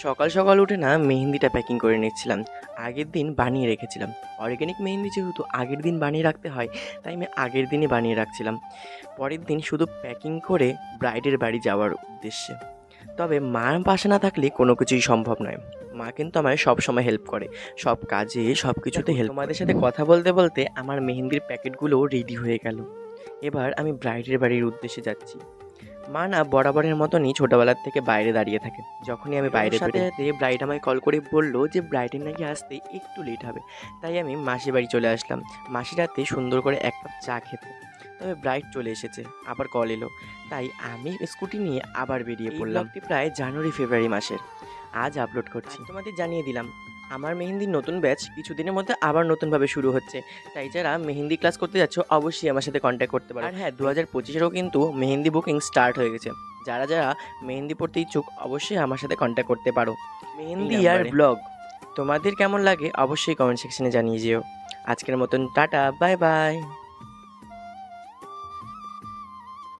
সকাল সকাল উঠে না মেহেন্দিটা প্যাকিং করে নিচ্ছিলাম। আগের দিন বানিয়ে রেখেছিলাম। অর্গ্যানিক মেহেন্দি যেহেতু আগের দিন বানিয়ে রাখতে হয়, তাই আমি আগের দিনই বানিয়ে রাখছিলাম। পরের দিন শুধু প্যাকিং করে ব্রাইডের বাড়ি যাওয়ার উদ্দেশ্যে। তবে মা পাশে না থাকলে কোনো কিছুই সম্ভব নয়। মা কিন্তু আমায় সবসময় হেল্প করে, সব কাজে সব কিছুতে হেল্প। তোমাদের সাথে কথা বলতে বলতে আমার মেহেন্দির প্যাকেটগুলোও রেডি হয়ে গেল। এবার আমি ব্রাইডের বাড়ির উদ্দেশ্যে যাচ্ছি। মা না বরাবরের মতনই ছোটবেলার থেকে বাইরে দাঁড়িয়ে থাকে। যখনই আমি বাইরে সাথে সাথে ব্রাইড আমায় কল করে বললো যে ব্রাইডের নাকি আসতে একটু লেট হবে। তাই আমি মাসির বাড়ি চলে আসলাম মাসির হাতে সুন্দর করে এক কাপ চা খেতে। তবে ব্রাইড চলে এসেছে, আবার কল এলো, তাই আমি স্কুটি নিয়ে আবার বেরিয়ে পড়লাম। প্রায় জানুয়ারি ফেব্রুয়ারি মাসের আজ আপলোড করছি। তোমাদের জানিয়ে দিলাম আমার মেহেন্দির নতুন ব্যাচ কিছুদিনের মধ্যে আবার নতুনভাবে শুরু হচ্ছে। তাই যারা মেহেন্দি ক্লাস করতে যাচ্ছ অবশ্যই আমার সাথে কন্ট্যাক্ট করতে পারো। আর হ্যাঁ, 2025-এরও কিন্তু মেহেন্দি বুকিং স্টার্ট হয়ে গেছে। যারা যারা মেহেন্দি পড়তে ইচ্ছুক অবশ্যই আমার সাথে কন্ট্যাক্ট করতে পারো। মেহেন্দি আর ব্লগ তোমাদের কেমন লাগে অবশ্যই কমেন্ট সেকশনে জানিয়ে যেও। আজকের মতন টাটা, বাই বাই।